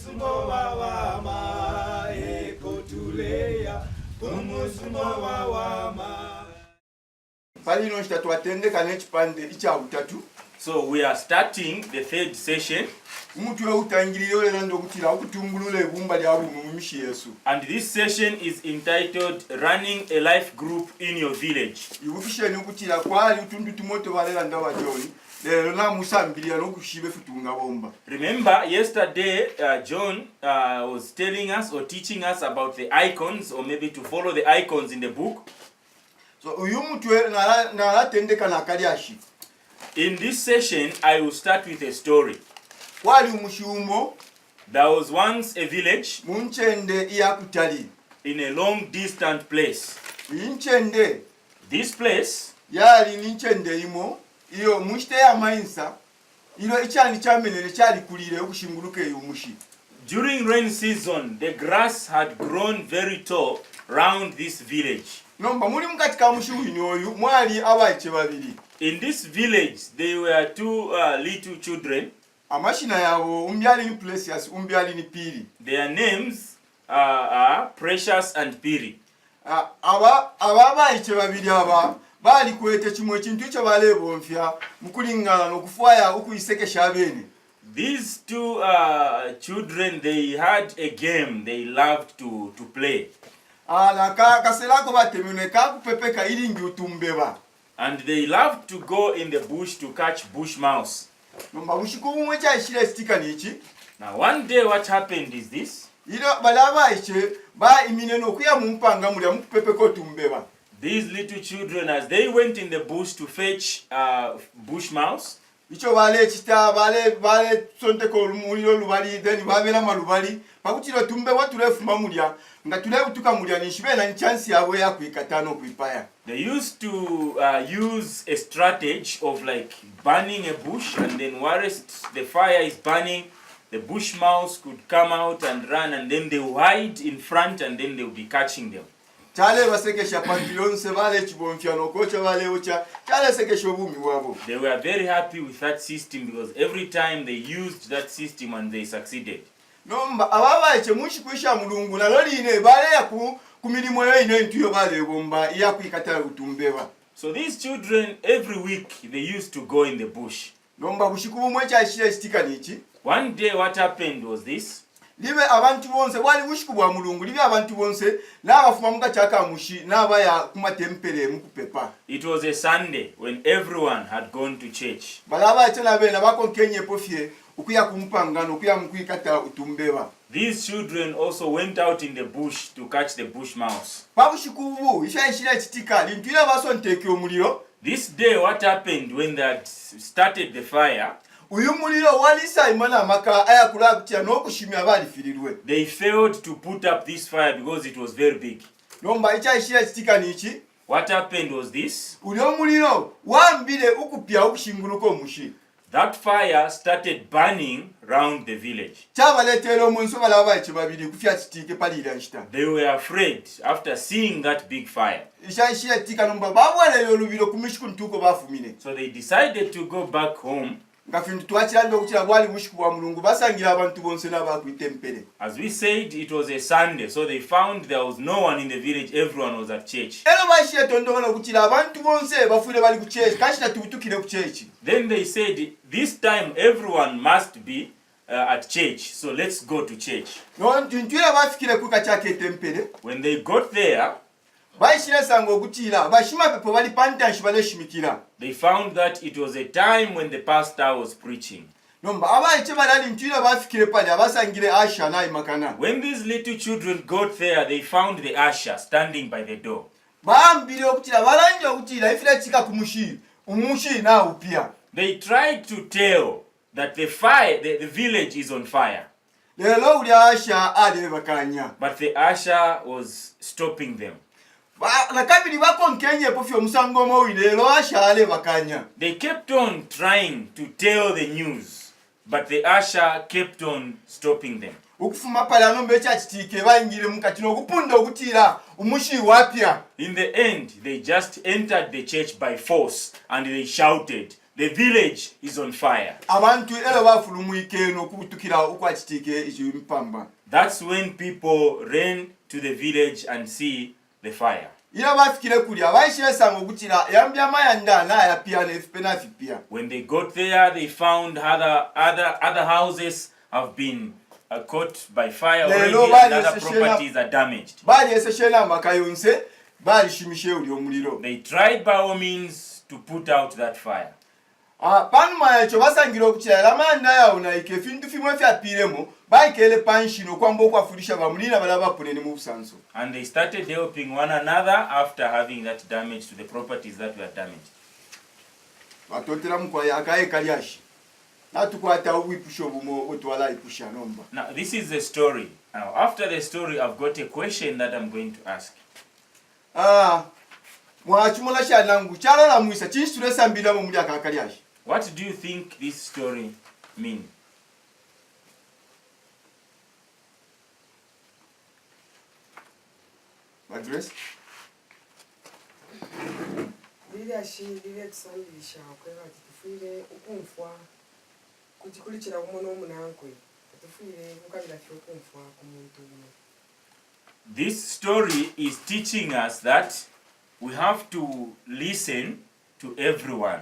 kumusumo wawama ekotuleya kumusumo wawama. Palino chitatwatendeka n'ekipande ekyabutatu. So we are starting the third session. And this session is entitled Running a Life Group in Your Village. Remember, yesterday John was telling us or teaching us about the icons, or maybe to follow the icons in the book. So in this session, I will start with a story. There was once a village in a long distant place. This place during rain season, the grass had grown very tall round this village. In this village, there were two little children. Their names are Precious and Piri. These two children, they had a game they loved to play. And they loved to go in the bush to catch bush mouse. Now one day what happened is this. These little children, as they went in the bush to fetch bush mouse, they used to use a strategy of like burning a bush, and then whilst the fire is burning, the bush mouse could come out and run, and then they will hide in front, and then they will be catching them. They were very happy with that system because every time they used that system and they succeeded. So these children, every week they used to go in the bush. One day what happened was this. It was a Sunday when everyone had gone to church. These children also went out in the bush to catch the bush mouse. This day what happened when they had started the fire, they failed to put up this fire because it was very big. What happened was this. That fire started burning round the village. They were afraid after seeing that big fire. So they decided to go back home. As we said, it was a Sunday, so they found there was no one in the village, everyone was at church. Then they said, this time everyone must be at church, so let's go to church. When they got there, they found that it was a time when the pastor was preaching. When these little children got there, they found the usher standing by the door. They tried to tell that the village is on fire. But the usher was stopping them. They kept on trying to tell the news, but the usher kept on stopping them. In the end, they just entered the church by force and they shouted, the village is on fire. Abantu elo bafulumwike nokubutukira ukwachitike ichimpamba. That's when people ran to the village and see the fire. When they got there, they found other houses have been caught by fire already, and other properties are damaged. They tried by all means to put out that fire. And they started helping one another after having that damage to the properties that were damaged. Now this is the story. Now after the story, I've got a question that I'm going to ask. What do you think this story means? Address? This story is teaching us that we have to listen to everyone.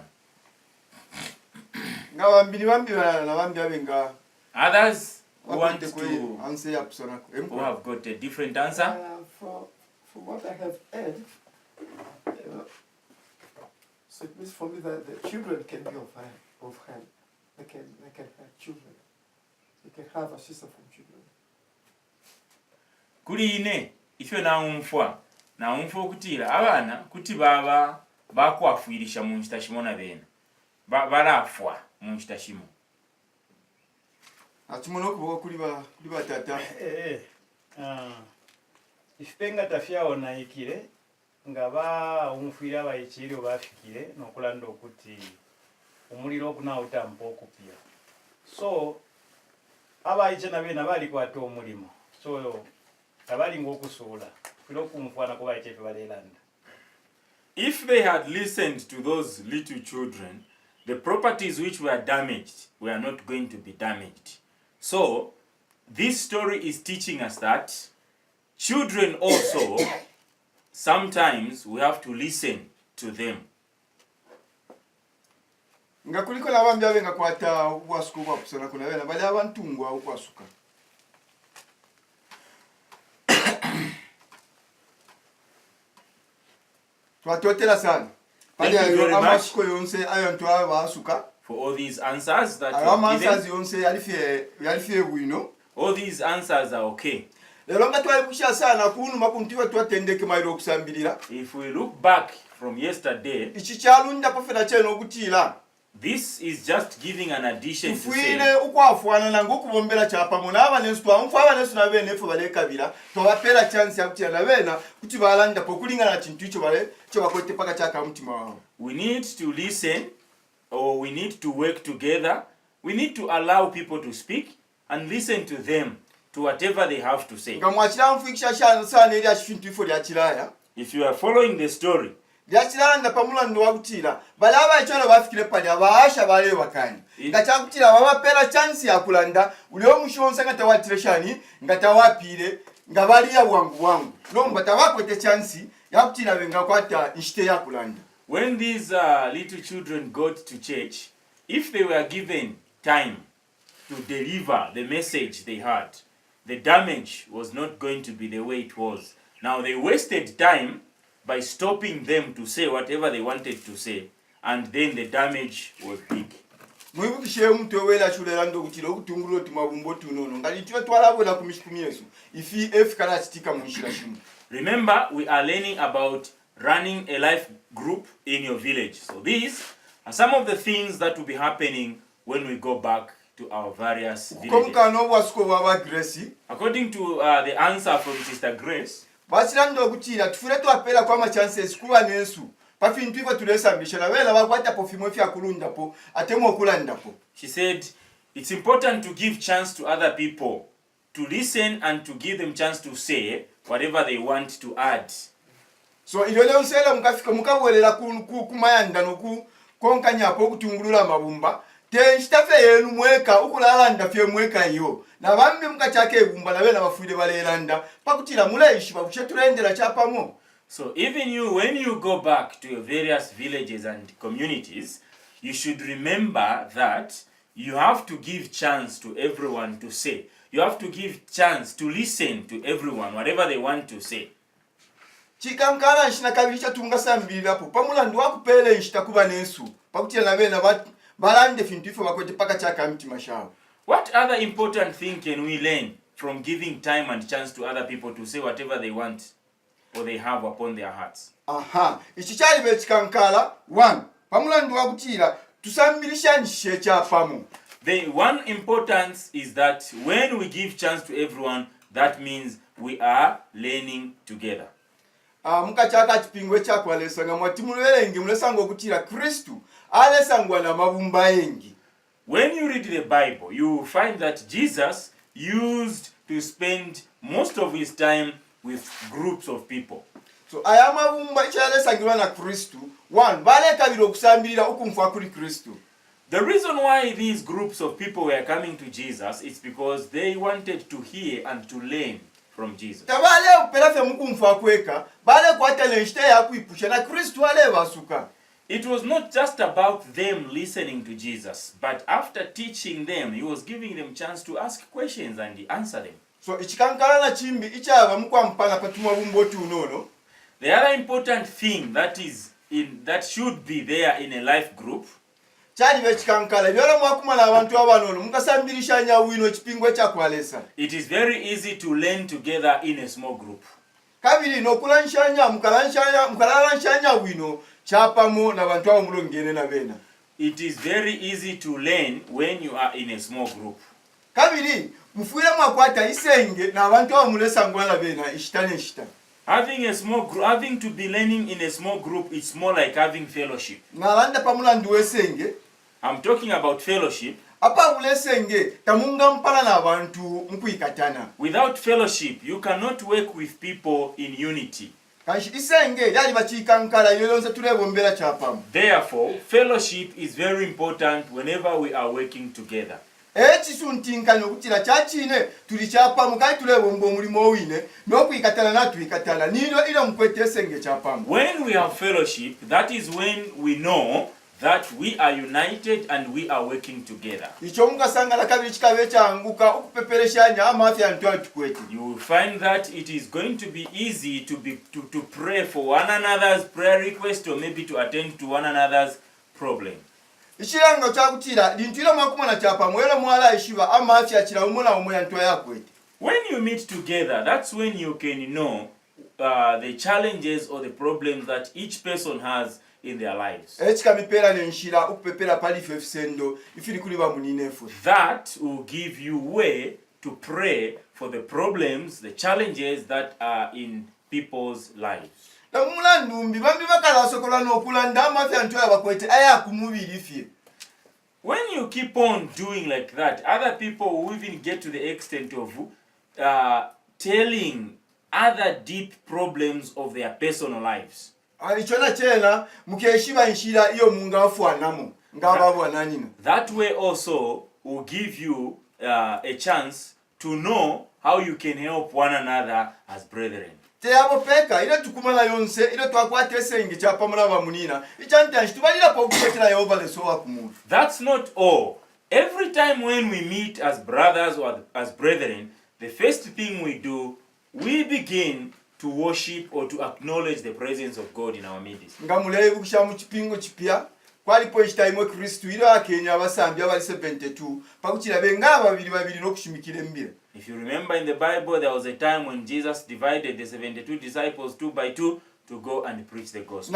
Others want to who have got a different answer. From what I have heard, so it means for me that the children can be of hand. They can have children. They can have assistance from children. Kuli ine ifyo na umfwa kutira abana kuti baba bakwafuirisha mu kitashimona bene barafwa mu kitashimo. Atimono kubo kuli ba tata. Ifenga tafia ona ikire ngaba umfira bayikire bafikire nokulanda okuti umuliro kuna utampo okupia. So abayiche nabena bali kwata omulimo. So abali ngokusula filo kumfwana ko bayiche balelanda. If they had listened to those little children, the properties which were damaged were not going to be damaged. So this story is teaching us that children also, sometimes we have to listen to them. Ngakuliko nabambya benga kwata ubwasuka bwapusana kuna bena bali abantungwa ukwasuka. Twatotela sana. Thank you very much amasuko yonse ayonto abasuka. For all these answers that you have given. Answers yonse yalifie bwino. All these answers are okay. If we look back from yesterday, this is just giving an addition to say we need to listen, or we need to work together. We need to allow people to speak and listen to them, to whatever they have to say. If you are following the story, when these little children got to church, if they were given time to deliver the message they had, the damage was not going to be the way it was. Now they wasted time by stopping them to say whatever they wanted to say, and then the damage was big. Remember, we are learning about running a life group in your village. So these are some of the things that will be happening when we go back to our various villages. According to the answer from Sister Grace, she said it's important to give chance to other people to listen and to give them chance to say whatever they want to add. So konka nyapo okutungulula amabumba tenshitafe yenu mweka ukulalanda fye mweka iyo na bambi mukachake ebumba nabe nabafuire balelanda pakutira muleishi bakuchetulendera chapamo. So even you, when you go back to your various villages and communities, you should remember that you have to give chance to everyone to say. You have to give chance to listen to everyone, whatever they want to say. Chikankala nshina kabiri chatunga sambirapo pamulandu wakupele nshitakuba nensu pakutira nabe na balande fintu ifo bakwete paka chaka mti mashao. What other important thing can we learn from giving time and chance to other people to say whatever they want or they have upon their hearts? Aha, ichichali be chikankala 1 pamulandu wakutira tusambilisha nshe chapamu. The one importance is that when we give chance to everyone, that means we are learning together. Mukachaka chipingwe chakwalesa nga mwatimulelenge mulesanga okutira Kristu alesangwa na mabumba engi. When you read the Bible, you find that Jesus used to spend most of his time with groups of people. So aya mabumba ikyalesangirwa na Kristu 1 balekabira okusambirira okumfa kuri Kristu. The reason why these groups of people were coming to Jesus is because they wanted to hear and to learn from Jesus. Tabale operafe mukumfa kweka bale kwatele nshite yakuipusha na Kristu ale basuka. It was not just about them listening to Jesus, but after teaching them, he was giving them chance to ask questions and he answered them. So ichikankala na chimbi ichaba mukwa mpana patuma bumbo tu nono. The other important thing that should be there in a life group, chali bechikankala byola mwakumala abantu abanono mukasambilisha nya wino chipingwe chakwalesa. it is very easy to learn together in a small group. Kabiri nokulanshanya mukalanshanya wino chapamo na bantu abo mulongene na bena. It is very easy to learn when you are in a small group. Kabiri mufuire mwakwata isenge na abantu abo mulesangwa na bena ishitane shita. Having a small group, having to be learning in a small group, it's more like having fellowship. Nalanda pamulandu wesenge. I'm talking about fellowship. Apa ulesenge tamunga mpala na abantu mkuikatana. Without fellowship, you cannot work with people in unity. Kanshi isenge yali bachikankala yolonza tulebombera chapamu. Therefore, fellowship is very important whenever we are working together. Chisuntinkano kutira chachine tuli chapamu kai tulebombo mulimo wine nokuikatana na tuikatana nilo ile mkwetesenge chapamu. When we have fellowship, that is when we know that we are united and we are working together. Icho mukasanga la kabiri chikabe changuka okupepereshanya amafya ntwa tukwete. You will find that it is going to be easy to pray for one another's prayer request or maybe to attend to one another's problem. Ichirango chakutira lintwira mwakumana chapamu era mwala ishiba amafya chira umona umoya ntwa yakwete. When you meet together, that's when you can know the challenges or the problems that each person has in their lives. That will give you way to pray for the problems, the challenges that are in people's lives. When you keep on doing like that, other people will even get to the extent of telling other deep problems of their personal lives. That way also will give you a chance to know how you can help one another as brethren. That's not all. Every time when we meet as brothers or as brethren, the first thing we do, we begin to worship or to acknowledge the presence of God in our midst. If you remember in the Bible, there was a time when Jesus divided the 72 disciples 2 by 2 to go and preach the gospel.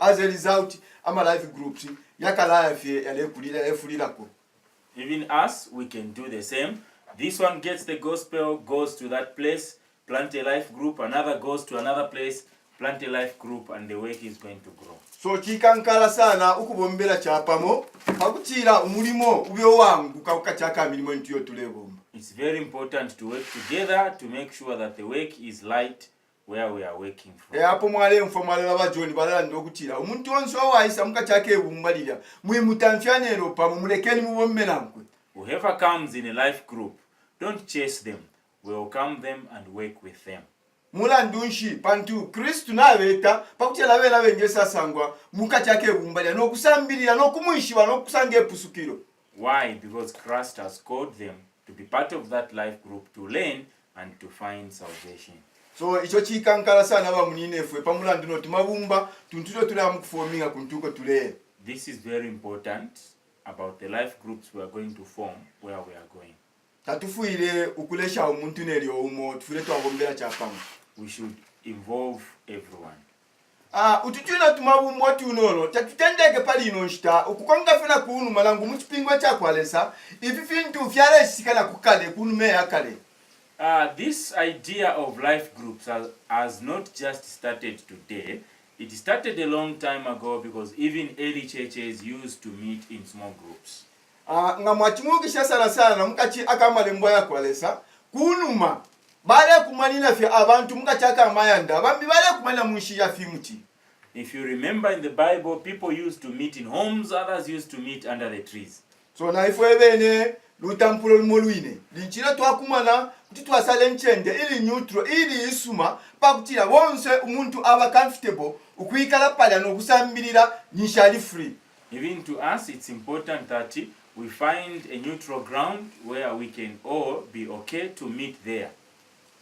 As a result, I'm a live group. Even us, we can do the same. This one gets the gospel, goes to that place, plant a life group. Another goes to another place, plant a life group and the work is going to grow. So chikankala sana ukubombera chapamo pakutira umulimo ubyo wangu kakachaka milimo ntiyo tulebomba. It's very important to work together to make sure that the work is light where we are working from. Hapo mwale mfomale laba John balala ndokutira umuntu onso waisa mukachake ebumbalira mwimutamfyanero pa mumulekeni mubombe nankwe. Whoever comes in a life group, don't chase them, welcome them and work with them. Mula ndunshi pantu Kristu nabeta pakutira bela bengesa sangwa mukachake ebumbalira no kusambirira no kumuishiwa no kusange epusukiro. Why? Because Christ has called them to be part of that life group, to learn and to find salvation. So icho chikankala sana ba munine fwe pamula nduno tumabumba tuntuto tula mkufominga kuntuko tule. This is very important about the life groups we are going to form where we are going. Tatufuire ukulesha umuntu neryo umo tufire twabombera chapamo. We should involve everyone. Ututuna tumabumbo tunono tatutendeke pali ino nshita ukukonga fina kunu malangu mutipingwa chakwalesa ifi fintu fyale sikana kukale kunu meya kale. This idea of life groups has not just started today. It started a long time ago because even early churches used to meet in small groups. Nga mwachimugisha sana na mkachi akamalembo ya kwalesa kunuma bale kumanina fya abantu mukachaka amayanda bambi bale kumanina munshi ya fimuti. If you remember in the Bible, people used to meet in homes, others used to meet under the trees. So na ifwe bene lutampulo lumoluine linchira twakumana kuti twasale nchende ili neutral ili isuma pakutira bonse umuntu aba comfortable ukuikala pala no kusambirira nishali free. Even to us, it's important that we find a neutral ground where we can all be okay to meet there.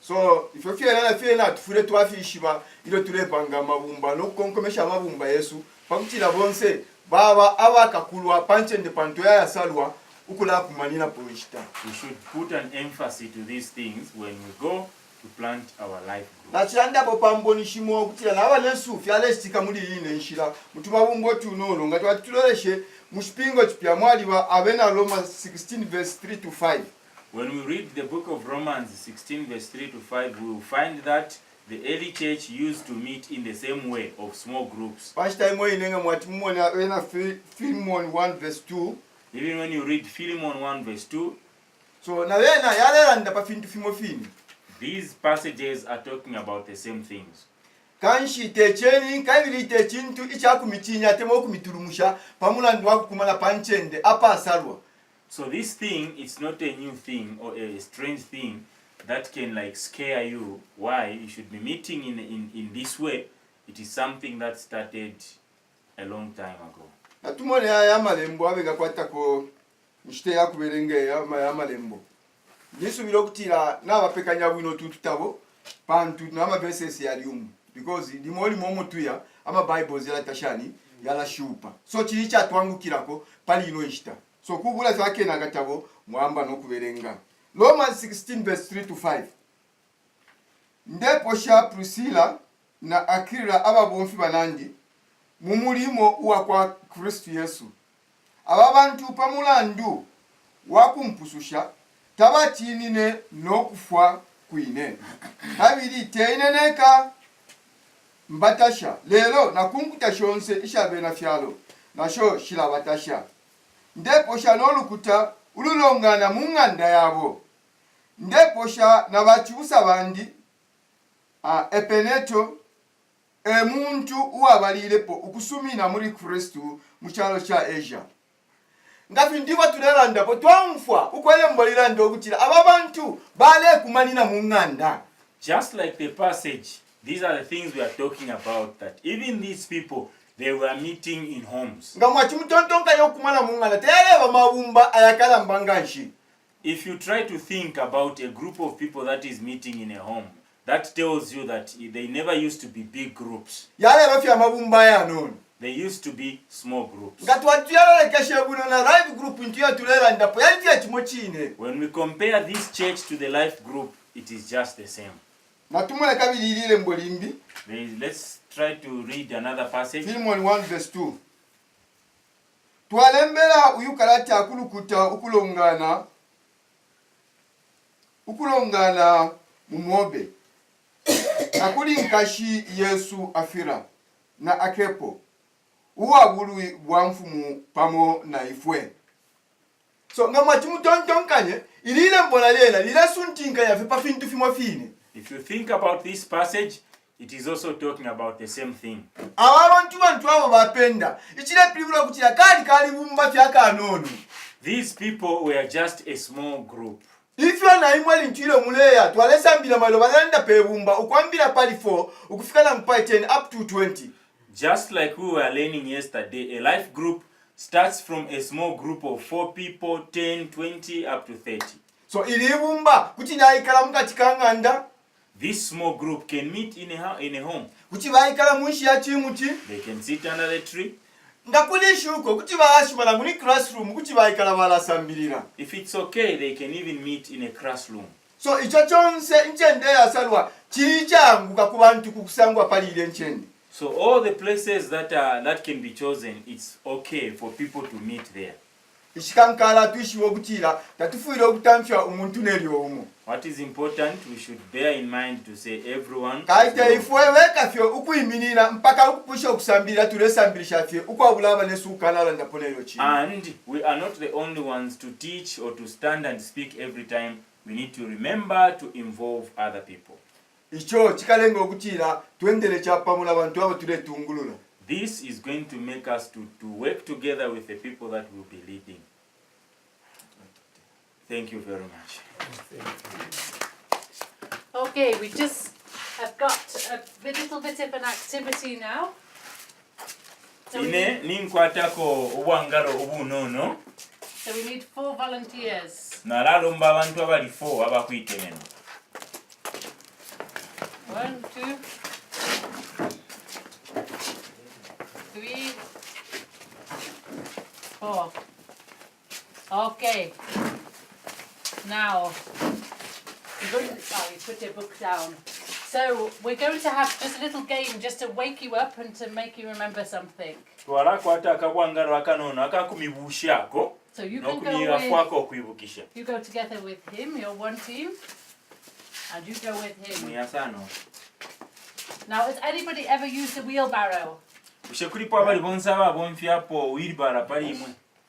So ifo fiena tufure twafishiba ilo tulepanga mabumba no konkomesha mabumba Yesu pakutira bonse baba abakakulwa panchende panto ya salwa ukula kumanina poishita. We should put an emphasis to these things when we go to plant our life group. Na chanda popamboni shimo kutira na abanesu fyalestika muri yine nshira mutumabumbo tunono ngati watuloleshe mushipingo chipya mwali wa abena Roma 16 verse 3 to 5. When we read the book of Romans 16 verse 3 to 5, we will find that the early church used to meet in the same way of small groups. Pasta imo inenga mwatimoni abena Philemon 1 verse 2. Even when you read Philemon 1 verse 2, so na wena yaleranda pa fintu fimofini. These passages are talking about the same things. Kanshi techeni kabiri techintu ichakumitinya temo kumiturumusha pamula ndwa kumala panchende apa salwa. So this thing is not a new thing or a strange thing that can like scare you. Why you should be meeting in this way? It is something that started a long time ago. Natumone ya malembo abega kwatako nshite yakuberenge ya malembo. Yesu bilokutira nabapekanya bwino tututabo pantu nama verses yaliumu because limoli momo tuya ama Bibles yala tashani yala shupa. So chilicha twangukirako pali ino ishita. So kubula zake na gatabo mwamba no kuberenga. Romans 16 verse 3 to 5. Ndipo sha Priscilla na Aquila aba bonfi banandi mu mulimo uwa kwa Kristo Yesu. Aba bantu pamulandu wakumpususha tabatinine no kufwa kuine. Habiri teineneka mbatasha lero nakunkuta shonse ishabena fyalo nasho shilabatasha. Ndipo sha nolukuta ululongana munganda yabo. Ndipo sha nabachusa bandi epeneto emuntu uwabalilepo ukusumina muri Kristu muchalo cha Asia. Ngafi ndiwa tuleranda po twamfwa ukwele mboliranda okutira ababantu bale kumanina munganda. Just like the passage, these are the things we are talking about, that even these people, they were meeting in homes. Ngamwa chimutontonka yokumana munganda teyaleba mabumba ayakala mbanganshi. If you try to think about a group of people that is meeting in a home, that tells you that they never used to be big groups. Yaleba fya mabumba ya non. They used to be small groups. When we compare this church to the life group, it is just the same. Let's try to read another passage. Philemon 1 verse 2. Twalembera uyukalata akulukuta ukulongana mumobe. akuli nkashi Yesu afira na akepo uwa bului bwamfumu pamo na ifwe. So nga mwachimu tontonkanye ilile mbola lela lila suntinka ya vipa fintu fimo fine. If you think about this passage, it is also talking about the same thing. Awabantu abo bapenda ichile pilibula kutila kali bumba fyaka anono. These people were just a small group. If you are na imwali ntilo muleya twalesa mbila maloba nanda pe bumba ukwambila pali 4 ukufika na mpai 10 up to 20. Just like we were learning yesterday, a life group starts from a small group of 4 people, 10, 20, up to 30. So ilibumba kuti naikala mukati kanganda. This small group can meet in a home. Kuti baikala munshi ya chimuti. They can sit under the tree. Ndakulishuko kuti baashimala muni classroom kuti baikala balasambirira. If it's okay, they can even meet in a classroom. So icho chonse nchende yasalwa chichanguka ku bantu kukusangwa palile nchende. So all the places that can be chosen, it's okay for people to meet there. Ishikankala tuishiwo kutila tatufuira okutamfya umuntu nelyo umo. What is important, we should bear in mind to say everyone. Kaite ifwe weka fyo ukuiminina mpaka ukupusha okusambira tulesambirisha fye ukwabulaba nesukanala ndaponelo chini. And we are not the only ones to teach or to stand and speak every time. We need to remember to involve other people. Icho chikalenga okutila twendele chapamula bantu abo tuletungulula. This is going to make us to work together with the people that will be leading. Thank you very much. Okay, we just have got a little bit of an activity now. So we need 4 volunteers. 1, 2, 3, 4. Okay. Now, you put your book down. So we're going to have just a little game just to wake you up and to make you remember something. So you can you go together with him, you're one team, and you go with him. Now, has anybody ever used a wheelbarrow?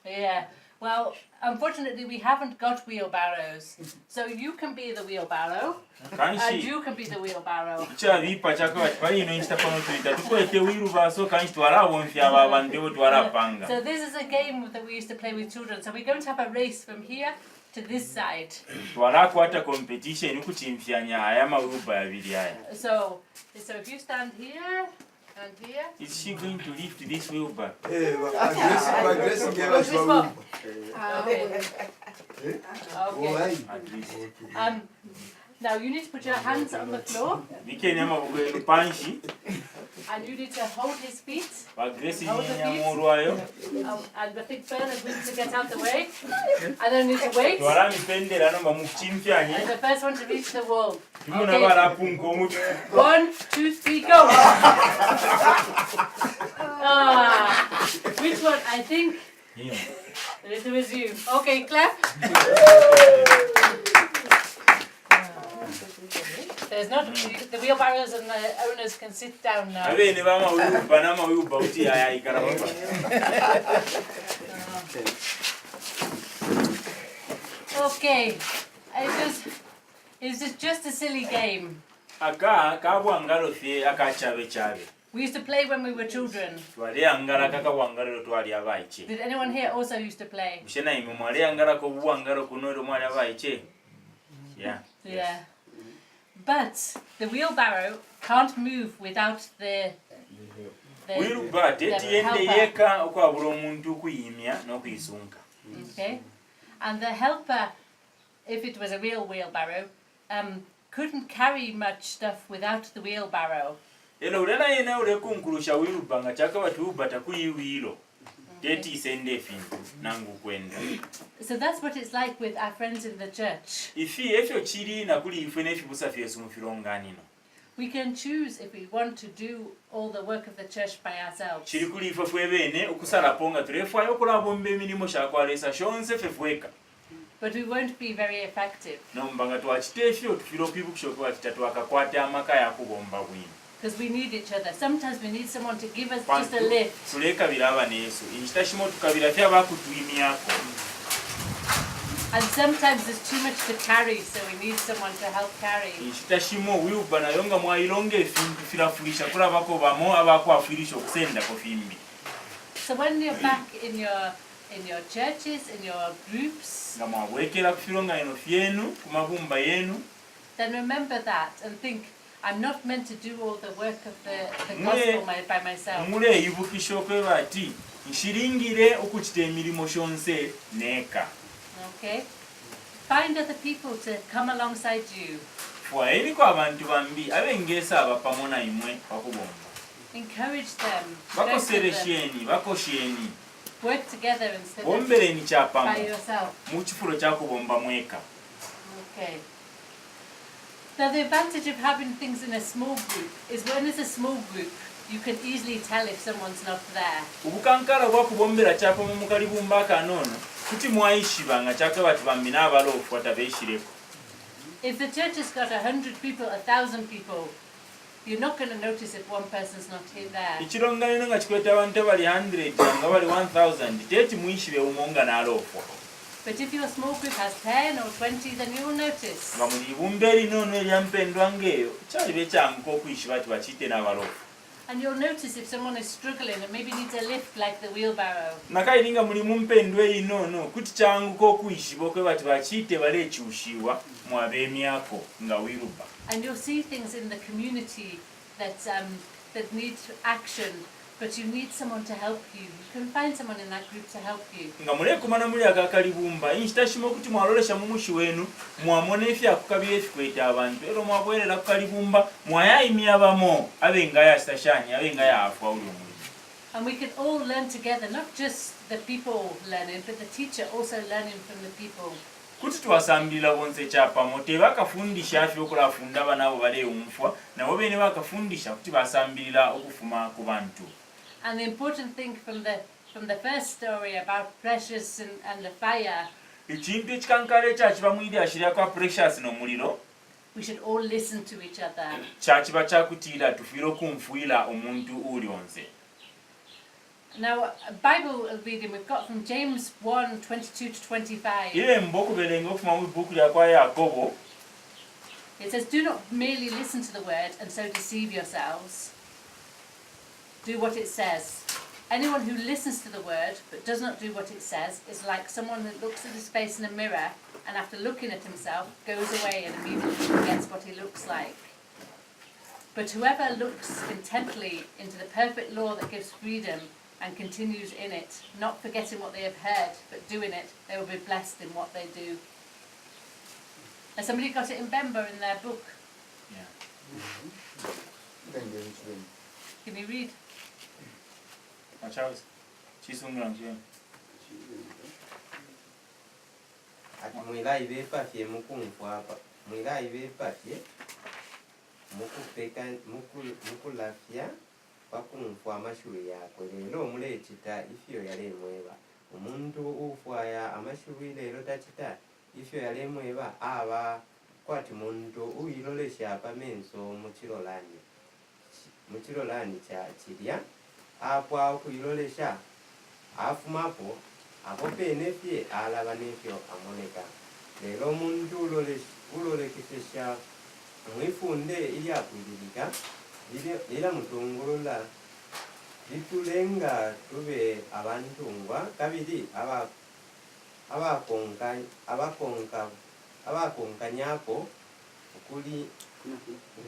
Yeah. Well, unfortunately, we haven't got wheelbarrows. So you can be the wheelbarrow, and you can be the wheelbarrow. So this is a game that we used to play with children. So we're going to have a race from here to this side. So if you stand here and here. Is she going to lift this wheelbarrow? Okay. Now you need to put your hands on the floor. And you need to hold his feet. Hold the feet. And the big Bernard needs to get out the way. And then you need to wait. And the first one to reach the wall. Okay. 1, 2, 3, go! Which one? I think it was you. Okay, clap. There's not the wheelbarrows and the owners can sit down now. Okay, it's just a silly game. We used to play when we were children. Did anyone here also used to play? Yeah. Yeah. But the wheelbarrow can't move without the helper. Okay. And the helper, if it was a real wheelbarrow, couldn't carry much stuff without the wheelbarrow. So that's what it's like with our friends in the church. We can choose if we want to do all the work of the church by ourselves. but we won't be very effective. Nombanga twakiteefyo tufira okwibukushoke wati tatwakakwata amaka yakubomba bwino. Because we need each other. Sometimes we need someone to give us just a lift. Tulekabira abaneeso ekitashimo tukabira fya bakutwimyako. And sometimes there's too much to carry, so we need someone to help carry. Ekitashimo wiuba nayo nga mwayilonga efintu firafurisha kulabako bamo abakwafirisha okusendako fimbi. So when you're back in your churches, in your groups, nga mwabwekera kufironga eno fyenu kumabumba yenu, then remember that and think, I'm not meant to do all the work of the gospel by myself. Mule yibukisha okweba ati nshiringire okukita emirimo shonse neka. Okay? Find other people to come alongside you. Fwairiko abantu bambi abengesa abapamo na imwe bakubomba. Encourage them. Bakoseresheni, bakosheni. Work together instead of Bombereni kyapamo. by yourself. Mukifulo kyakubomba mweka. Okay. Now the advantage of having things in a small group is when it's a small group, you can easily tell if someone's not there. Ubukankala bwakubombera kyapamo mukalibumba akanono kuti mwayishibanga kyaka bati bambi n'abalofu atabeishireko. If the church has got 100 people, 1,000 people, you're not going to notice if one person's not there. Ikironganiro nga kikweta abantu bali 100 nga bali 1000 teti muyishibe umonga n'alofwa. But if your small group has 10 or 20, then you will notice. Nga mulibumbeeri nono eryampendwa ngeyo kyalibe kyangu okuyishiba ati bakiyite n'abalofu. And you'll notice if someone is struggling and maybe needs a lift like the wheelbarrow. Nakayiri nga mulimu mpendwa eyinono kuti kyangu okuyishiba okwe bati bakiyite bale ekyushiwa mwabemyako nga wiruba. And you'll see things in the community that need action, but you need someone to help you. You can find someone in that group to help you. Nga mulekumana muli akakalibumba nkitashima okuti mwalolesha mumushi wenu mwamona efyakukabi efikweta abantu ero mwabwerera kukalibumba mwayayimya bamo abengayo asitashanya abengayo afwa uli omuli. And we can all learn together, not just the people learning, but the teacher also learning from the people. Kuti twasambirira bonse kyapamo tebakafundisha afya okulafunda banabo bali omufwa nabo bene bakafundisha kuti basambirira okufuma ku bantu. And the important thing from the first story about Precious and the fire, Ekintu ekikankala ekyakiba mwiri ashirako Precious n'omuliro, we should all listen to each other. kyakiba kyakutiira tufiire okunfuira omuntu uli onse. Now, a Bible reading we've got from James 1:22 to 25. Ile mbokubelenga okufuma mu bbuku lya kwa Yakobo. It says, "Do not merely listen to the word and so deceive yourselves. Do what it says. Anyone who listens to the word but does not do what it says is like someone that looks at his face in a mirror and after looking at himself goes away and immediately forgets what he looks like. But whoever looks intently into the perfect law that gives freedom and continues in it, not forgetting what they have heard, but doing it, they will be blessed in what they do." And somebody got it in Bemba in their book. Yeah. Can you read? Charles, kisungula nkiyo. Ati mwilayi bepafye mukunfwapa, mwilayi bepafye mukulafya bakunfwa amashuri yakwe leero omulekita ifyo yalemweba omuntu ufwaya amashuri leero takita ifyo yalemweba aba kwati muntu uyilolesha pamenso mukirolani kya kirya apwa okuyilolesha afumapo apo penefye alaba nefyo amoneka leero omuntu ulolekesesha mwifunde ilyakwililika lila mutungulula litulenga tube abantungwa kabiri abakonkanyako okuli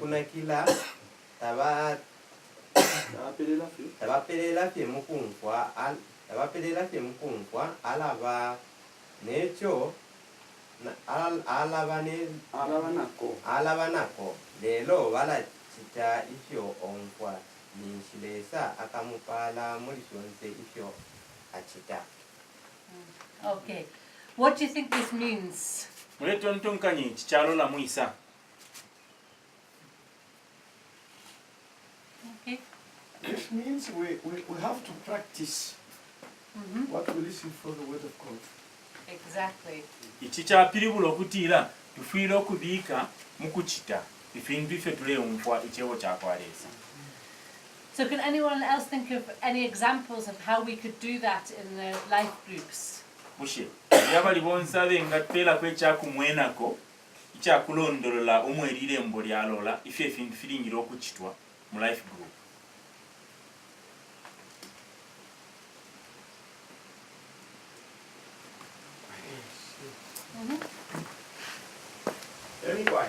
kunakila tabaperera fye mukunfwa alaba nekyo alaba nako leero balakita ifyo onfwa ninshilesa akamupala muli syonse ifyo akita. Okay. What do you think this means? Muleto ntonkanyi kikyalola mwisa. Okay. This means we have to practice what we listen from the Word of God. Exactly. Ichichapiribula okutiira tufiire okubiika mu kuchita ebintu biffe tuleewunfwa ekyewo kyakwaleesa. So can anyone else think of any examples of how we could do that in the life groups? Bushe yabali bonsabe nga tuteerako ekyakumwenako ekyakulondolola omwerire embo lyalola ife ebintu firingira okukitwa mu life group. Anyway,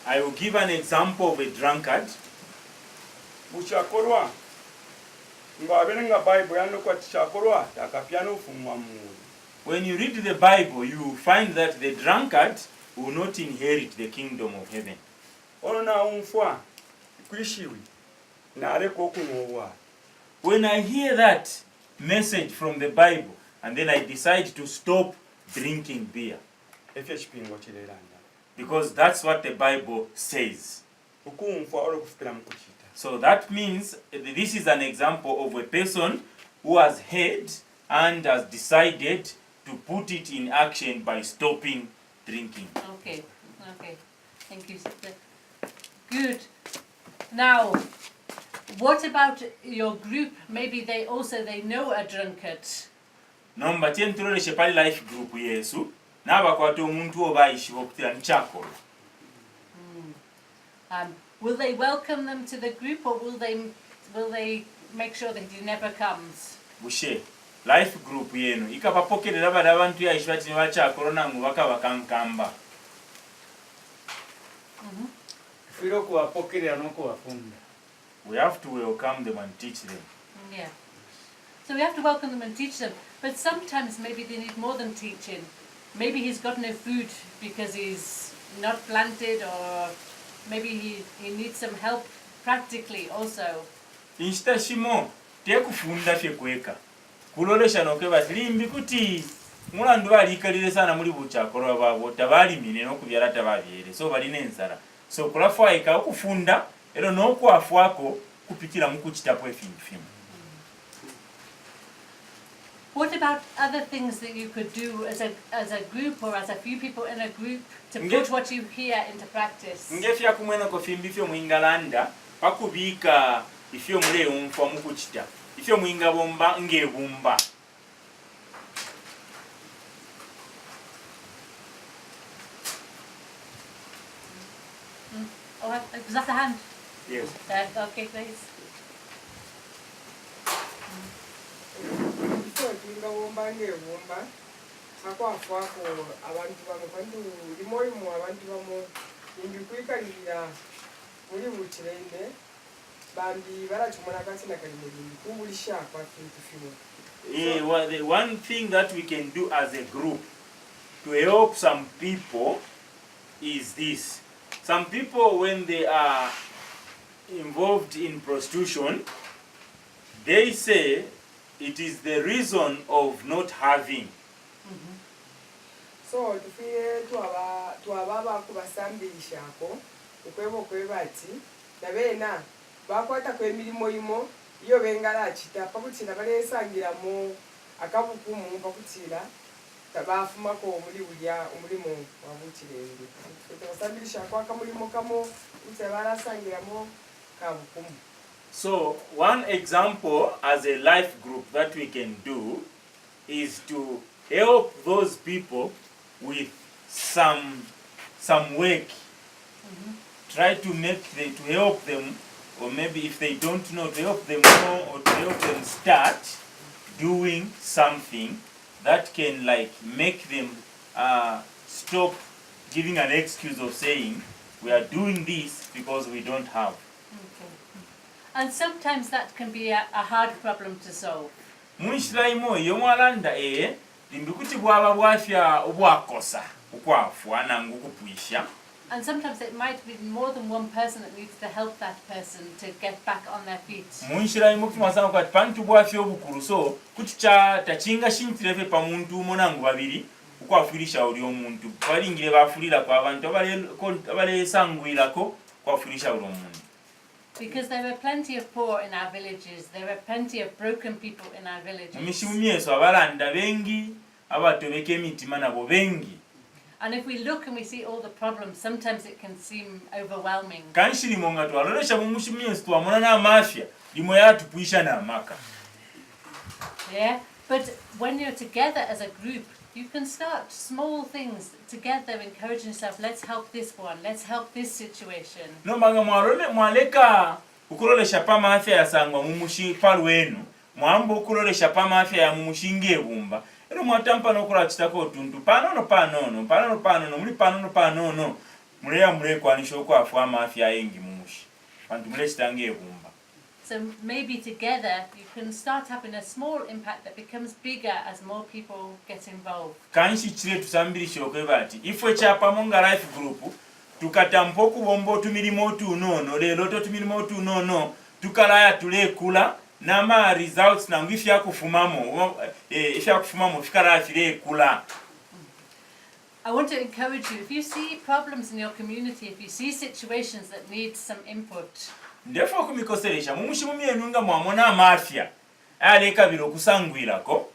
I will give an example of a drunkard. When you read the Bible, you find that the drunkard will not inherit the kingdom of heaven. When I hear that message from the Bible, and then I decide to stop drinking beer, because that's what the Bible says. So that means this is an example of a person who has heard and has decided to put it in action by stopping drinking. Okay, okay. Thank you, sister. Good. Now, what about your group? Maybe they know a drunkard. Nomba tientuloleshe pali life group yesu n'abakwata omuntu oba ayishibwa okutira nkyakola. Will they welcome them to the group, or will they make sure that he never comes? Bushe life group yeno ikabapokerera bali abantu yayishibwa tini bakyakola nangu bakabakankamba. We have to welcome them and teach them. Yeah. So we have to welcome them and teach them. But sometimes maybe they need more than teaching. Maybe he's got no food because he's not planted, or maybe he needs some help practically also. Inshita shimo tekufunda fye kweka. Kulolesha noke batilimbi kuti mulandu balikalire sana muri buchakorwa babo tabalimine n'okubyala tababyere. So balina ensala. So kulafaika okufunda ero n'okwafwako kupitira mu kuchitapo efintu fimu. What about other things that you could do as a group, or as a few people in a group, to put what you hear into practice? Ngefya kumwena ko fimbi fyo mwingalanda pakubika ifyo mule umfa mu kuchita. Ifyo mwingabomba ngebumba. Oh, is that the hand? Yes. Okay, please. The one thing that we can do as a group to help some people is this. Some people, when they are involved in prostitution, they say it is the reason of not having. So tufiye tuababa kubasambisha ko ukwebo kwebati nabena bakwata kwemilimo imo iyo bengala chita pakutira balesangira mu akabukumu pakutira tabafuma ko muri burya umurimo wabukirenge tutabasambisha ko akamulimo kamo utabara sangira mu kabukumu. So one example as a life group that we can do is to help those people with some work. Try to help them, or maybe if they don't know, to help them know, or to help them start doing something that can make them stop giving an excuse of saying we are doing this because we don't have. Okay. And sometimes that can be a hard problem to solve. Munshiraimo yomwalanda limbikuti bwaba bwafya obwakosa ukwafwana ngukupwisha. And sometimes it might be more than one person that needs to help that person to get back on their feet. Munshiraimo kumasanga kwati pantu bwafya obukuru so kuti tachinga shintireve pa muntu monangu babiri ukwafurisha uli omuntu balingire bafulira kwa abantu abale sangwirako kwafurisha uli omuntu. Because there were plenty of poor in our villages. There were plenty of broken people in our villages. And if we look and we see all the problems, sometimes it can seem overwhelming. Yeah, but when you're together as a group, you can start small things together, encouraging yourself. Let's help this one. Let's help this situation. No manga mwaleka ukulolesha pama afya ya sangwa mumushi palwenu. Mwambo ukulolesha pama afya ya mumushingi ebumba. Ero mwatampa nokola kitako tuntu panono muli panono muleya mulekwanisha okwafu amafya yengi mumushi. Bantu mulesitange ebumba. So maybe together you can start having a small impact that becomes bigger as more people get involved. Kanshi chire tusambirishe okwebati ifwe chapa monga life group tukatampoku bombo tumilimo tunono lero to tumilimo tunono tukalaya tulekula nama results nangu ifya kufumamo fikara afire kula. I want to encourage you, if you see problems in your community, if you see situations that need some input, ndefo kumikoseresha mumushimumye nunga mwamona amafya aleka biro kusangwirako,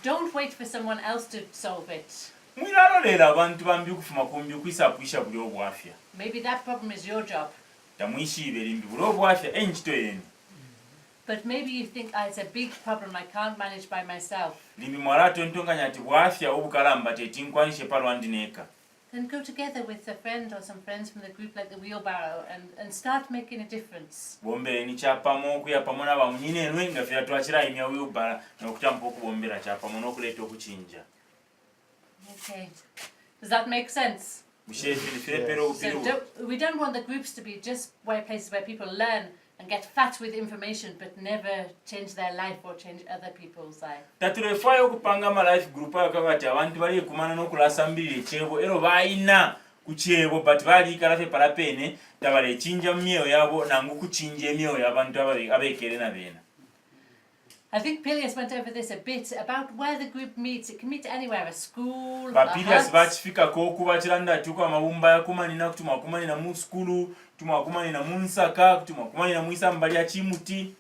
don't wait for someone else to solve it. Mwiralolera abantu bambi kufuma kumbi kwisapuisha buli obwafya. Maybe that problem is your job. Tamwishibera imbi buli obwafya enchito yenu. But maybe you think, it's a big problem, I can't manage by myself. Limbi mwarato ntonganya ati bwafya obukalamba tetinkwanishe palwandineka. Then go together with a friend or some friends from the group like the wheelbarrow and start making a difference. Bombere ni chapamo kuyapamo na bamunyine enwenga fya twachira imya wheelbarrow nokutampa okubombera chapamo nokuleta okuchinja. Okay. Does that make sense? Yes. So we don't want the groups to be just places where people learn and get fat with information but never change their life or change other people's life. Taturefayo kupanga ma life group akabati abantu bali kumana nokulasambirira echebo ero baina kuchebo but bali kalafe parapene tabale chinja mmyeyo yabo nangu kuchinja emyeyo yabantu abekere na bena. I think Pilius went over this a bit about where the group meets. It can meet anywhere, a school, a Pilius bachifika ko kubachiranda tuko amabumba yakumanina kutuma kumanina mu school, tuma kumanina mu nsaka, tuma kumanina mu isambali ya chimuti.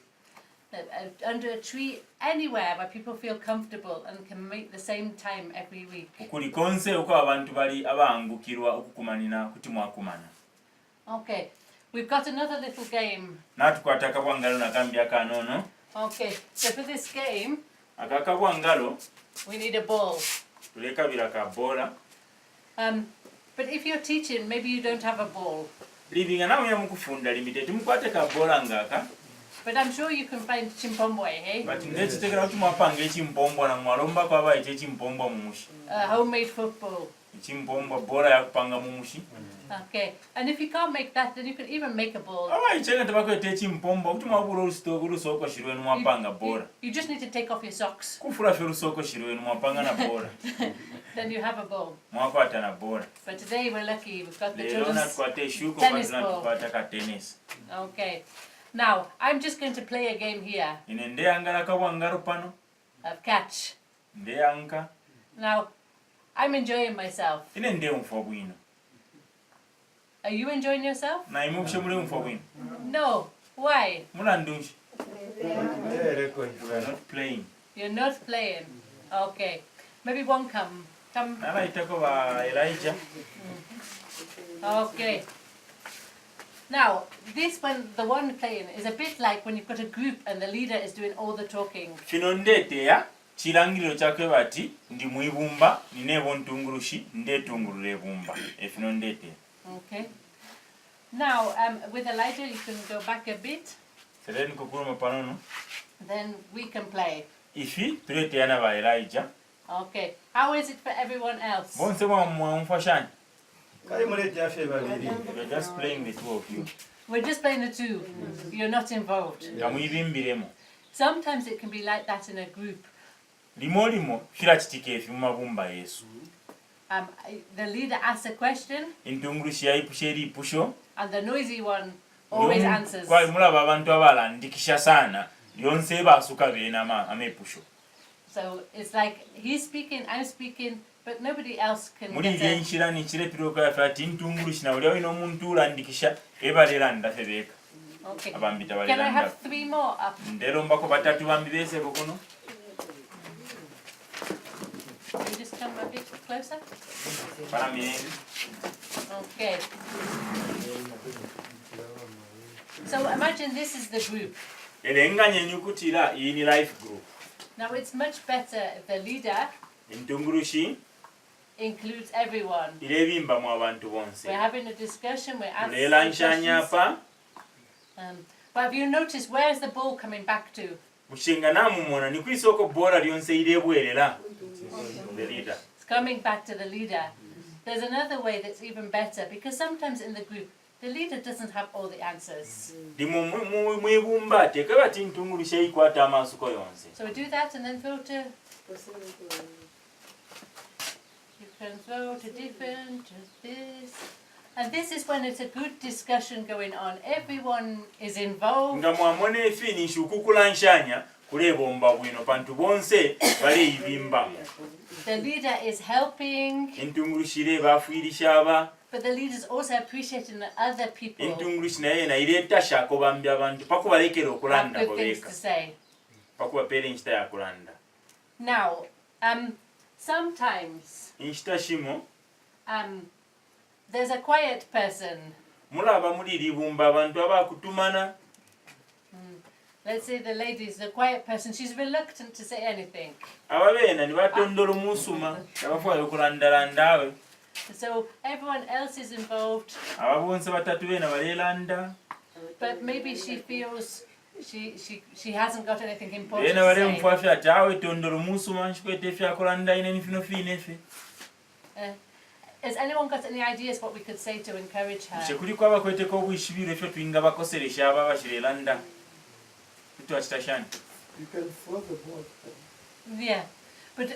Under a tree, anywhere where people feel comfortable and can meet the same time every week. Ukuli konse uko abantu bali abangukirwa okukumanina kutumwa kumana. Okay, we've got another little game. Natukwataka bwangalo nakambya kanono. Okay, so for this game, we need a ball. But if you're teaching, maybe you don't have a ball. But I'm sure you can find chimpombo, hey? Homemade football. Okay, and if you can't make that, then you can even make a ball. You just need to take off your socks. Then you have a ball. But today we're lucky, we've got the children's tennis ball. Okay, now I'm just going to play a game here of catch. Now, I'm enjoying myself. Are you enjoying yourself? No. Why? We are not playing. You're not playing. Okay. Maybe one come. Elijah. Okay. Now, this one, the one playing, is a bit like when you've got a group and the leader is doing all the talking. Chilangiro chakwe bati ndi muibumba ninebo ntungurushi ndetungurure ebumba efinondete. Okay. Now with Elijah you can go back a bit. Then we can play. Ifi tulete yana ba Elijah. Okay. How is it for everyone else? We're just playing the two of you. We're just playing the two. You're not involved. Sometimes it can be like that in a group. The leader asks a question and the noisy one always answers. So it's like he's speaking, I'm speaking, but nobody else can get it. Okay. Abambi Can I tabaliranda. have 3 more up? Ndero mbako batatu bambi beseko kuno. Can you just come a bit closer? Okay. So imagine this is the group. Elenganye nyukutira iyi ni life group. Now it's much better if the leader Entungurushi includes everyone. ilebimba mu abantu bonse. We're having a discussion, we're answering Lelanshanya questions. pa. But have you noticed where's the ball coming back to? Mushinga namumona ni kwisoko bola lyonse ilebwerera. The leader. It's coming back to the leader. There's another way that's even better because sometimes in the group the leader doesn't have all the answers. Mwebumba tekabati ntungurusha ikwata amasuko yonse. So we do that and then throw to you can throw to different, to this. And this is when it's a good discussion going on. Everyone is involved. Nga mwamone finish ukukulanshanya kulebomba bwino pantu bonse bale ibimba. The leader is helping. Entungurushire bafuirisha aba. But the leader is also appreciating that other people Entungurushi naye na ileta shako bambi abantu pakubalekera have okulanda good things to boleka. say. Pakubapeera enchita ya kulanda. Now, sometimes Enchita shimo there's a quiet person. mulaba muli libumba abantu abakutumana. Let's say the lady is a quiet person. She's reluctant to say anything. Ababeena ni batondolo musuma abafaayo okulandalandawe. So everyone else is involved. Ababonse batatu beena balelanda. But maybe she feels she hasn't got anything important Beena to bale say. mfwafi atawe tondolo musuma nchikwete fya kulanda ine nifino finefe. Has anyone got any ideas what we could say to encourage her? Shekuli kwa bakwete ko bwishibire fyo twinga bakoseresha aba bashirelanda. Kutu achitashani. You can throw the ball. Yeah, but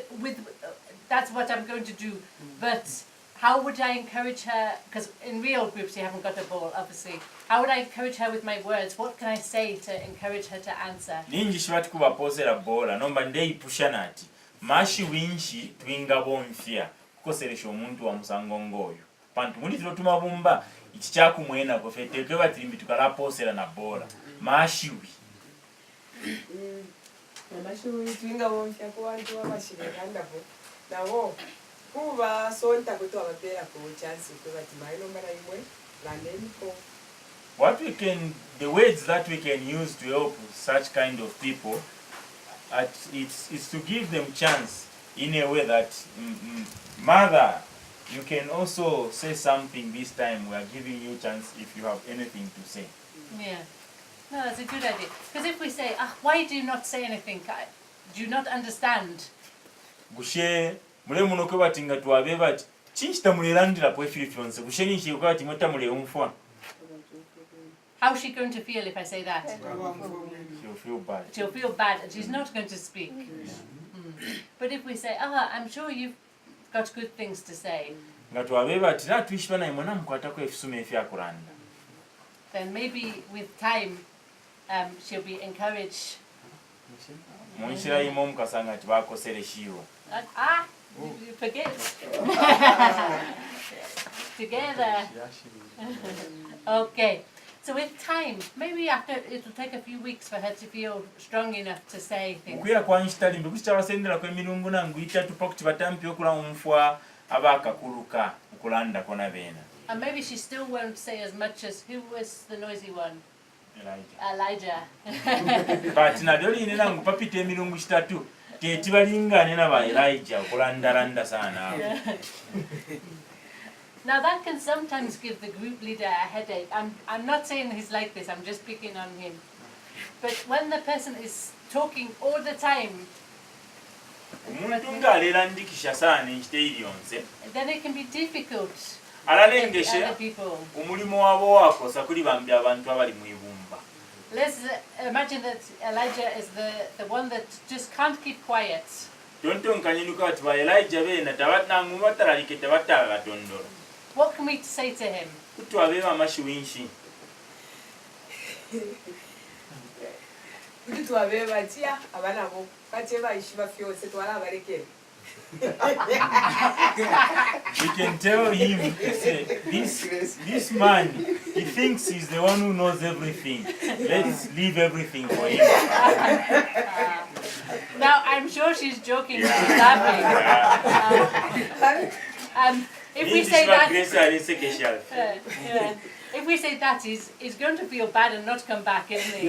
that's what I'm going to do. But how would I encourage her? Because in real groups you haven't got a ball, obviously. How would I encourage her with my words? What can I say to encourage her to answer? Ninji shibati kubaposera bola nomba ndei pusha nati. Mashi winshi twinga bonfia. Kukoseresha omuntu wa musango ngoyo. Pantu muli tulotuma bumba ichi kyakumwena ko fete ke batirimbi tukalaposera na bola. Mashi wi. Amashuri twinga bonfya ku bantu abashirikandako nabo kuba sonta kuto abapera ku chance kubati mailo mara imwe landemiko. The words that we can use to help such kind of people, it's to give them chance in a way that, mother, you can also say something this time. We are giving you chance if you have anything to say. Yeah. No, that's a good idea. Because if we say, why do you not say anything? Do you not understand? Bushe, mule muno kwe batinga tuwabe bati, chinchita mulelandira pwe filifionse. Bushe ninchi kwa bati mweta mule umfwa. How's she going to feel if I say that? She'll feel bad. She'll feel bad and she's not going to speak. But if we say, I'm sure you've got good things to say. Nga tuwabe bati, na tuishwa na imona mkwata kwa ifisume ifya kuranda. Then maybe with time, she'll be encouraged. Mwishira imo mkasanga ati bakosere shiro. You forget. Together. Okay. So with time, maybe it'll take a few weeks for her to feel strong enough to say things. Mukwira kwa nchitali mbukushita wasendera kwa milungu nangu itatu pakuti batampi okula umfwa abaka kuluka ukulanda kona bena. And maybe she still won't say as much as who was the noisy one? Elijah. Elijah. But nadoli ine nangu papite milungu shitatu tetibalingane na ba Elijah okulandaranda sana. Now that can sometimes give the group leader a headache. I'm not saying he's like this, I'm just picking on him. But when the person is talking all the time, then it can be difficult for the other people. Let's imagine that Elijah is the one that just can't keep quiet. What can we say to him? We can tell him, this man He thinks he's the one who knows everything. Let's leave everything for him. Now, I'm sure she's joking, she's laughing. If we say that, if we say that, he's going to feel bad and not come back, isn't he?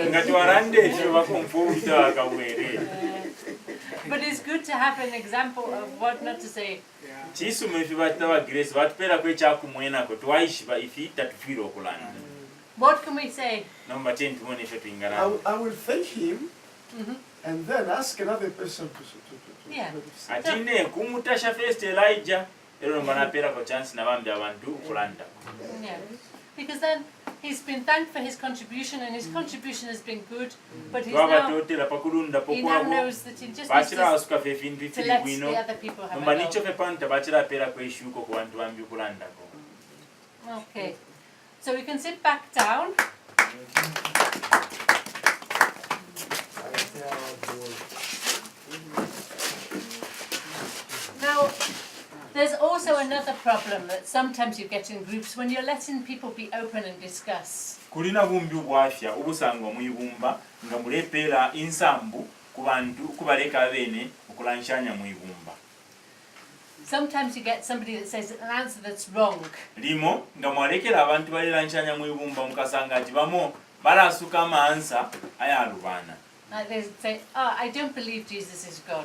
But it's good to have an example of what not to say. What can we say? I will thank him and then ask another person to Yeah. Yeah. Because then he's been thanked for his contribution, and his contribution has been good, but he now knows that he just needs to let the other people have a go. Okay. So we can sit back down. Now, there's also another problem that sometimes you get in groups when you're letting people be open and discuss. Sometimes you get somebody that says an answer that's wrong. Like they say, oh, I don't believe Jesus is God.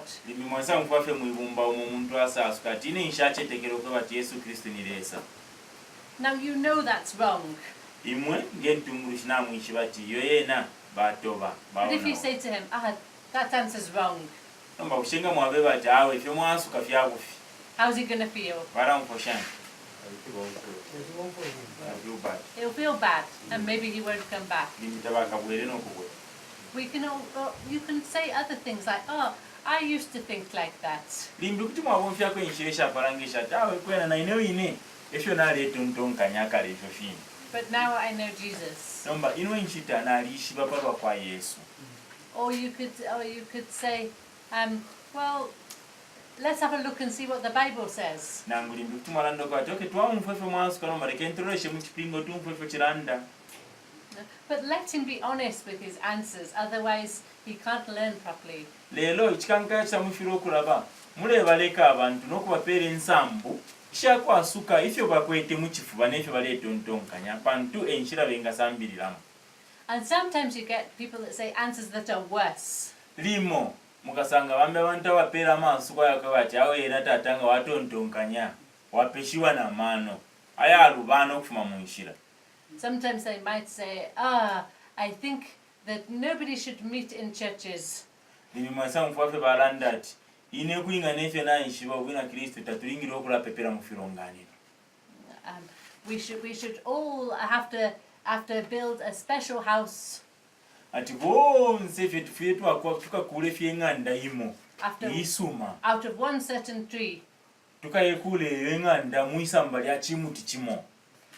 Now you know that's wrong. But if you say to him, that answer's wrong, how's he going to feel? He'll feel bad, and maybe he won't come back. We can you can say other things like, oh, I used to think like that. But now I know Jesus. Or you could say, well, let's have a look and see what the Bible says. But let him be honest with his answers, otherwise he can't learn properly. And sometimes you get people that say answers that are worse. Sometimes they might say, I think that nobody should meet in churches. We should all have to build a special house. Out of one certain tree.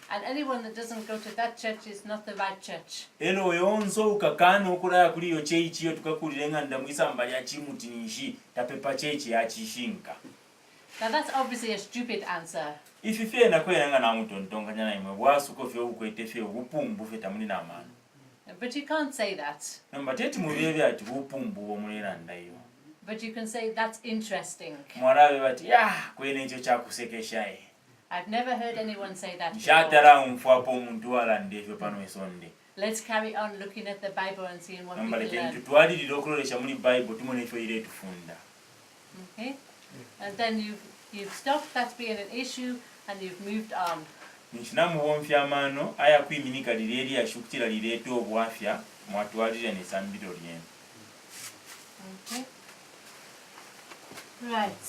And anyone that doesn't go to that church is not the right church. Now that's obviously a stupid answer. But you can't say that. But you can say that's interesting. I've never heard anyone say that before. Let's carry on looking at the Bible and seeing what we can learn. Okay? And then you've stopped that being an issue and you've moved on. Okay. Right.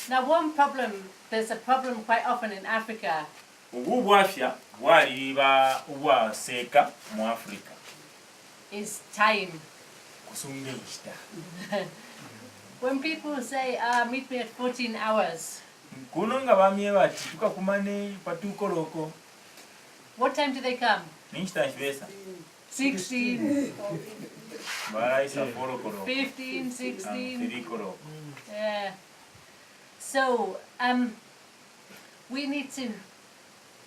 Now one problem, there's a problem quite often in Africa. Is time. When people say, meet me at 14 hours. What time do they come? 16. 15, 16. Yeah. So,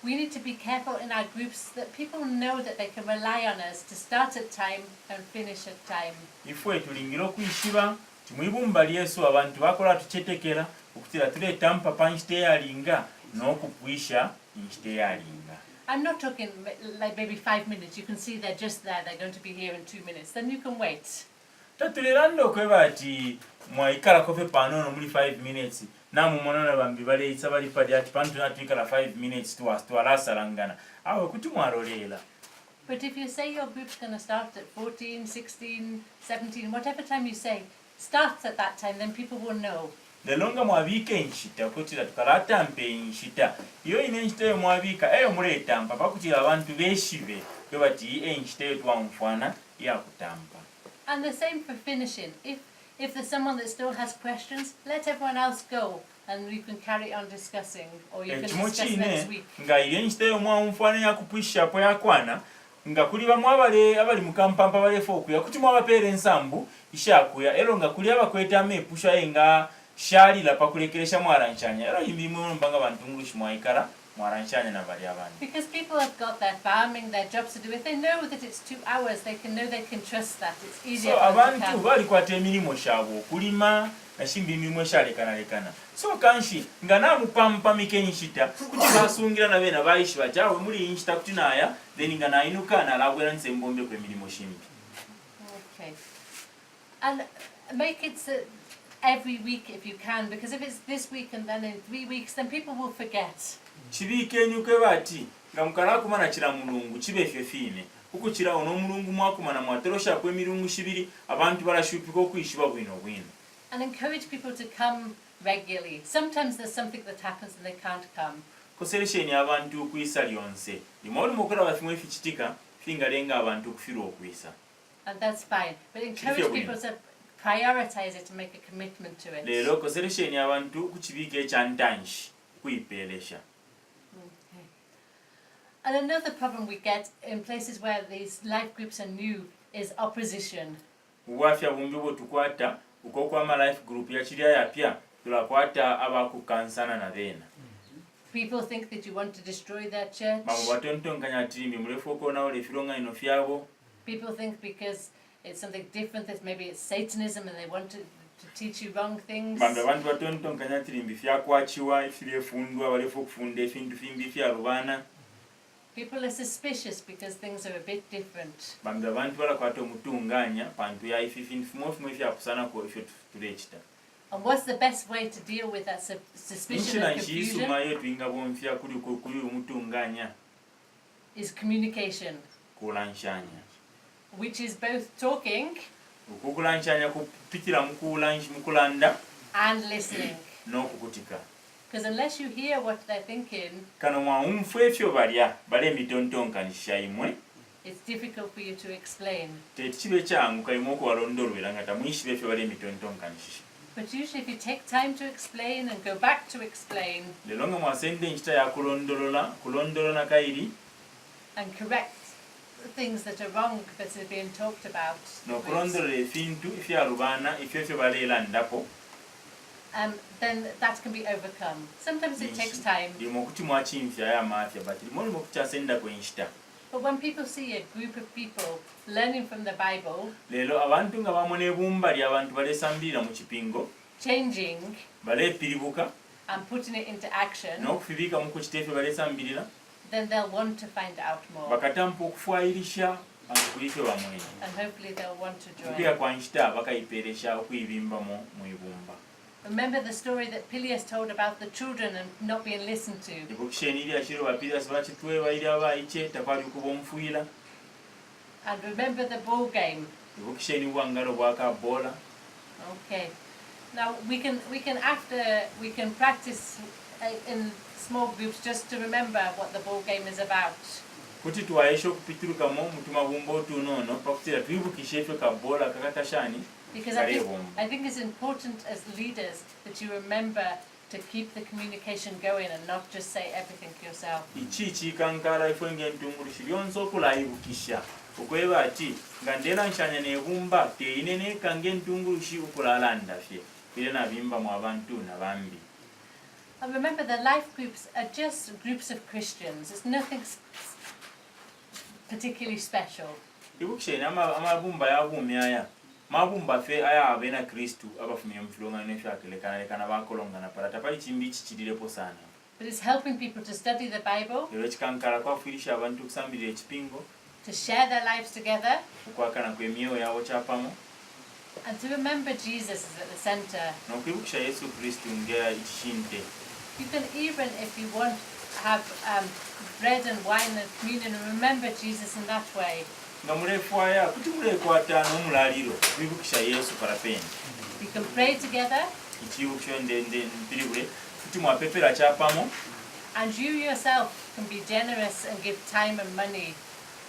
we we need to be careful in our groups that people know that they can rely on us to start at time and finish at time. Ifwe tulingira okuyishiba timwibumba lyesu abantu bakola tuchetekera okutira tuleeta mpapa nshiteyalinga n'okukwisha nshiteyalinga. I'm not talking like maybe 5 minutes. You can see they're just there. They're going to be here in 2 minutes. Then you can wait. Tatuliranda okweba ati mwaikala kofe panono muli 5 minutes. Namu monona bambi bale isabali padi ati pantu natuikala 5 minutes tuwalasalangana. Awe kuti mwarolela. But if you say your group's going to start at 14, 16, 17, whatever time you say, starts at that time, then people will know. Lelonga mwabike nshita kutira tukalata mpe nshita. Iyo ine nshita yo mwabika eyo muleta mpa kutira abantu beshibe kwebati nshita yo tuwamfwana ya kutampa. And the same for finishing. If there's someone that still has questions, let everyone else go and you can carry on discussing, or you can discuss next week. Nga ile nshita yo mwamfwana ya kupwisha po ya kwana nga kuli bamwe abali mukampampa balefu okuya kuti mwabapere ensambu ishakuya ero nga kuli abakweta mepusha enga shali la pakulekeresha mwaranchanya ero imimwe mbanga bantu English mwaikara mwaranchanya na bali abantu. Because people have got their farming, their jobs to do. If they know that it's 2 hours, they can trust that. It's easier. So abantu bali kwata emilimo shabo kulima nashimbi emilimo lekana. So kanshi nga namupampa mikenishita kuti basungira na bena bayishi bajawe muri inshita kuti naya then nga nainuka na labwera nsembombe kwe milimo shimbi. Okay. And make it every week if you can, because if it's this week and then in 3 weeks, then people will forget. Chibike nyuke bati nga mukala kumana chira mulungu chibe fefine kuko chira ono mulungu mwakumana mwaterosha kwe milungu 2 abantu barashupika okwishiba bwino. And encourage people to come regularly. Sometimes there's something that happens and they can't come. Koseresheni abantu kwisa lyonse limoli mukora bafimwe fichitika fingalenga abantu kufira okwisa. And that's fine, but encourage people to prioritize it and make a commitment to it. Lero koseresheni abantu kuchibike chantanshi kuipelesha. Okay. And another problem we get in places where these life groups are new is opposition. Uwafya bumbibo tukwata uko kwa life group ya chiria yapya tulakwata abakukansana na bena. People think that you want to destroy their church. People think because it's something different that maybe it's Satanism and they want to teach you wrong things. People are suspicious because things are a bit different. And what's the best way to deal with that suspicion and confusion? Is communication. Which is both talking and listening. Because unless you hear what they're thinking, it's difficult for you to explain. But usually if you take time to explain and go back to explain and correct the things that are wrong that are being talked about, then that can be overcome. Sometimes it takes time. But when people see a group of people learning from the Bible, changing and putting it into action, then they'll want to find out more. And hopefully they'll want to join. Remember the story that Pilias told about the children and not being listened to. And remember the ball game. Okay. Now we can practice in small groups just to remember what the ball game is about. Because I think it's important as leaders that you remember to keep the communication going and not just say everything yourself. And remember, the life groups are just groups of Christians. It's nothing particularly special. Ibukushe amabumba yabumya mabumba fe aya abena Kristu abafumye mfulonga nefyakelekana bakolongana parata pali chimbi chichirirepo sana. But it's helping people to study the Bible, Lechikankala kwafirisha abantu kusambira ekipingo, to share their lives together, ukwakana kwemyoyo yawo kyapamo, and to remember Jesus is at the center. n'okwibukisha Yesu Kristu nga ekishinte. You can even, if you want, have bread and wine and communion and remember Jesus in that way. Nga mulefwaya kuti mulekwata n'omulaliro kwibukisha Yesu parapeni. You can pray together. Ikiwukisho ndende mpiribule kuti mwapepera kyapamo. And you yourself can be generous and give time and money.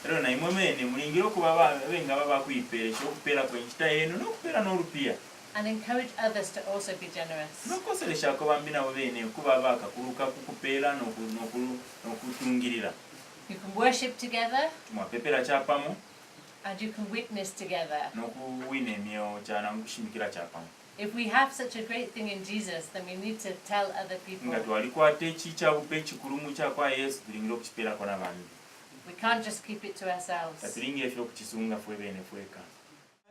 Ero na imwe mene mulingira okuba abenga baba kuyipeera ekyokupera kwenkita eno n'okupeera n'olupiya. And encourage others to also be generous. N'okoselesha ko bambi nabo bene okuba bakakuluka kukupeera n'okutungirira. You can worship together. Mwapepera kyapamo. And you can witness together. N'okuwina emyoyo kyana mukushimikira kyapamo. If we have such a great thing in Jesus, then we need to tell other people. Nga twalikwata ekikyabupe ekikulumu kyakwa Yesu tulingira okukipeerako n'abandi. We can't just keep it to ourselves. Tatulingira ffe okukisunga fwe bene fweka.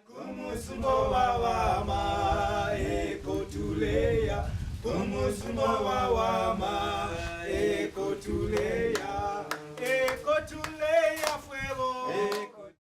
Kumusumbo wawama ekotuleya, kumusumbo wawama ekotuleya.